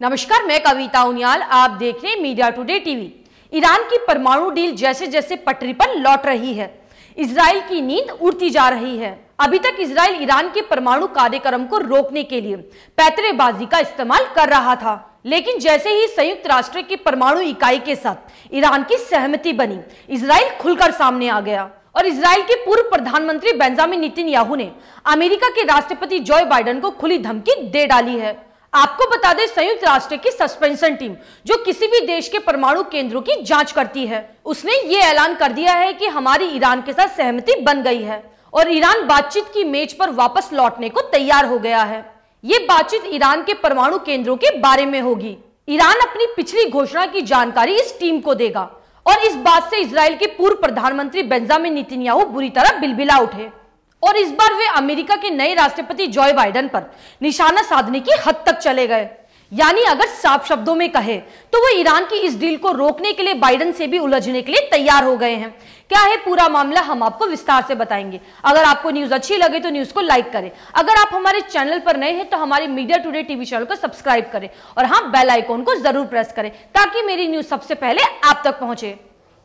नमस्कार, मैं कविता उनियाल, आप देख रहे हैं मीडिया टुडे टीवी। ईरान की परमाणु डील जैसे जैसे पटरी पर लौट रही है, इजराइल की नींद उड़ती जा रही है। अभी तक इजराइल ईरान के परमाणु कार्यक्रम को रोकने के लिए पैंतरेबाजी का इस्तेमाल कर रहा था, लेकिन जैसे ही संयुक्त राष्ट्र की परमाणु इकाई के साथ ईरान की सहमति बनी, इजराइल खुलकर सामने आ गया और इजराइल के पूर्व प्रधानमंत्री बेंजामिन नेतन्याहू ने अमेरिका के राष्ट्रपति जो बाइडेन को खुली धमकी दे डाली है। आपको बता दें, संयुक्त राष्ट्र की सस्पेंशन टीम जो किसी भी देश के परमाणु केंद्रों की जांच करती है, उसने ये ऐलान कर दिया है कि हमारी ईरान के साथ सहमति बन गई है और ईरान बातचीत की मेज पर वापस लौटने को तैयार हो गया है। ये बातचीत ईरान के परमाणु केंद्रों के बारे में होगी। ईरान अपनी पिछली घोषणा की जानकारी इस टीम को देगा और इस बात से इजराइल के पूर्व प्रधानमंत्री बेंजामिन नेतन्याहू बुरी तरह बिलबिला उठे और इस बार वे अमेरिका के नए राष्ट्रपति जो बाइडेन पर निशाना साधने की हद तक चले गए। यानी अगर साफ शब्दों में कहे तो वो ईरान की इस डील को रोकने के लिए बाइडेन से भी उलझने के लिए तैयार हो गए हैं। क्या है पूरा मामला, हम आपको विस्तार से बताएंगे। अगर आपको न्यूज अच्छी लगे तो न्यूज को लाइक करें। अगर आप हमारे चैनल पर नए हैं तो हमारे मीडिया टुडे टीवी चैनल को सब्सक्राइब करें और हाँ, बेल आइकॉन को जरूर प्रेस करें ताकि मेरी न्यूज सबसे पहले आप तक पहुंचे।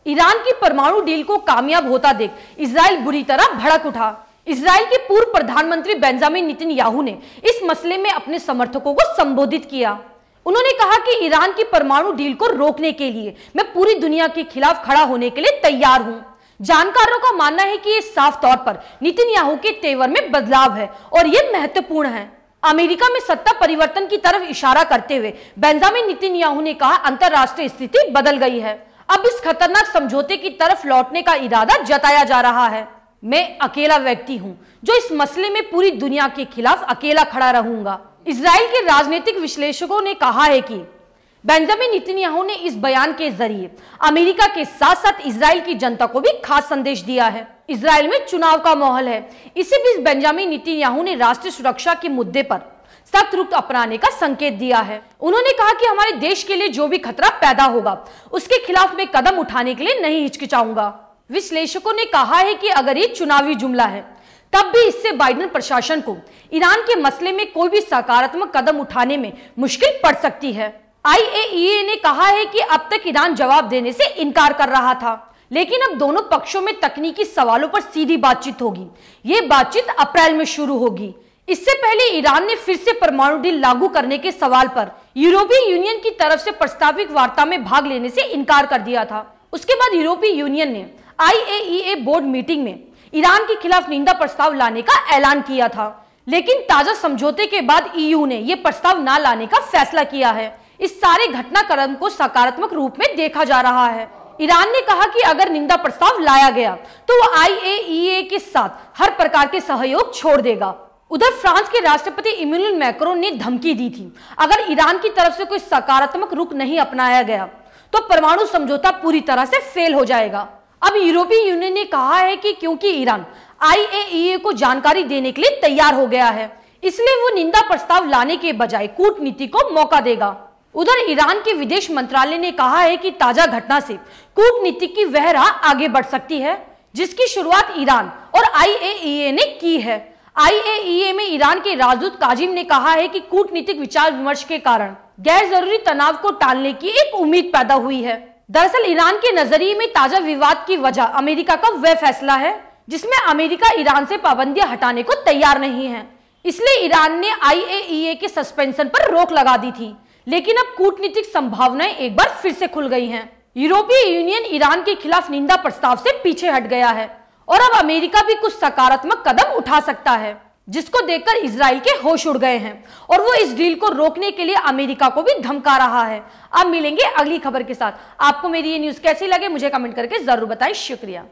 ईरान की परमाणु डील को कामयाब होता देख इजराइल बुरी तरह भड़क उठा। इजराइल के पूर्व प्रधानमंत्री बेंजामिन नेतन्याहू ने इस मसले में अपने समर्थकों को संबोधित किया। उन्होंने कहा कि ईरान की परमाणु डील को रोकने के लिए मैं पूरी दुनिया के खिलाफ खड़ा होने के लिए तैयार हूं। जानकारों का मानना है कि ये साफ तौर पर नेतन्याहू के तेवर में बदलाव है और ये महत्वपूर्ण है। अमेरिका में सत्ता परिवर्तन की तरफ इशारा करते हुए बेंजामिन नेतन्याहू ने कहा, अंतरराष्ट्रीय स्थिति बदल गई है, अब इस खतरनाक समझौते की तरफ लौटने का इरादा जताया जा रहा है। मैं अकेला व्यक्ति हूं जो इस मसले में पूरी दुनिया के खिलाफ अकेला खड़ा रहूंगा। इजराइल के राजनीतिक विश्लेषकों ने कहा है कि बेंजामिन नेतन्याहू ने इस बयान के जरिए अमेरिका के साथ साथ इजराइल की जनता को भी खास संदेश दिया है। इजराइल में चुनाव का माहौल है, इसी बीच बेंजामिन नेतन्याहू ने राष्ट्रीय सुरक्षा के मुद्दे पर सख्त रुख अपनाने का संकेत दिया है। उन्होंने कहा कि हमारे देश के लिए जो भी खतरा पैदा होगा उसके खिलाफ मैं कदम उठाने के लिए नहीं हिचकिचाऊंगा। विश्लेषकों ने कहा है कि अगर ये चुनावी जुमला है तब भी इससे बाइडेन प्रशासन को ईरान के मसले में कोई भी सकारात्मक कदम उठाने में मुश्किल पड़ सकती है। IAEA ने कहा है कि अब तक ईरान जवाब देने से इनकार कर रहा था, लेकिन अब दोनों पक्षों में तकनीकी सवालों पर सीधी बातचीत होगी। ये बातचीत अप्रैल में शुरू होगी। इससे पहले ईरान ने फिर से परमाणु डील लागू करने के सवाल पर यूरोपीय यूनियन की तरफ से प्रस्तावित वार्ता में भाग लेने से इनकार कर दिया था। उसके बाद यूरोपीय यूनियन ने IAEA बोर्ड मीटिंग में ईरान के खिलाफ निंदा प्रस्ताव लाने का ऐलान किया था, लेकिन ताजा समझौते के बाद EU ने यह प्रस्ताव न लाने का फैसला किया है। इस सारे घटनाक्रम को सकारात्मक रूप में देखा जा रहा है। ईरान ने कहा कि अगर निंदा प्रस्ताव लाया गया तो वो IAEA के साथ हर प्रकार के सहयोग छोड़ देगा। उधर फ्रांस के राष्ट्रपति इमैनुअल मैक्रोन ने धमकी दी थी, अगर ईरान की तरफ से कोई सकारात्मक रुख नहीं अपनाया गया तो परमाणु समझौता पूरी तरह से फेल हो जाएगा। अब यूरोपीय यूनियन ने कहा है कि क्योंकि ईरान IAEA को जानकारी देने के लिए तैयार हो गया है, इसलिए वो निंदा प्रस्ताव लाने के बजाय कूटनीति को मौका देगा। उधर ईरान के विदेश मंत्रालय ने कहा है कि ताजा घटना से कूटनीति की वह राह आगे बढ़ सकती है जिसकी शुरुआत ईरान और IAEA ने की है। IAEA में ईरान के राजदूत काजिम ने कहा है कि कूटनीतिक विचार विमर्श के कारण गैर जरूरी तनाव को टालने की एक उम्मीद पैदा हुई है। दरअसल ईरान के नजरिए में ताजा विवाद की वजह अमेरिका का वह फैसला है जिसमें अमेरिका ईरान से पाबंदियां हटाने को तैयार नहीं है, इसलिए ईरान ने IAEA के सस्पेंशन पर रोक लगा दी थी। लेकिन अब कूटनीतिक संभावनाएं एक बार फिर से खुल गई हैं। यूरोपीय यूनियन ईरान के खिलाफ निंदा प्रस्ताव से पीछे हट गया है और अब अमेरिका भी कुछ सकारात्मक कदम उठा सकता है, जिसको देखकर इजराइल के होश उड़ गए हैं और वो इस डील को रोकने के लिए अमेरिका को भी धमका रहा है। अब मिलेंगे अगली खबर के साथ। आपको मेरी ये न्यूज कैसी लगे मुझे कमेंट करके जरूर बताएं। शुक्रिया।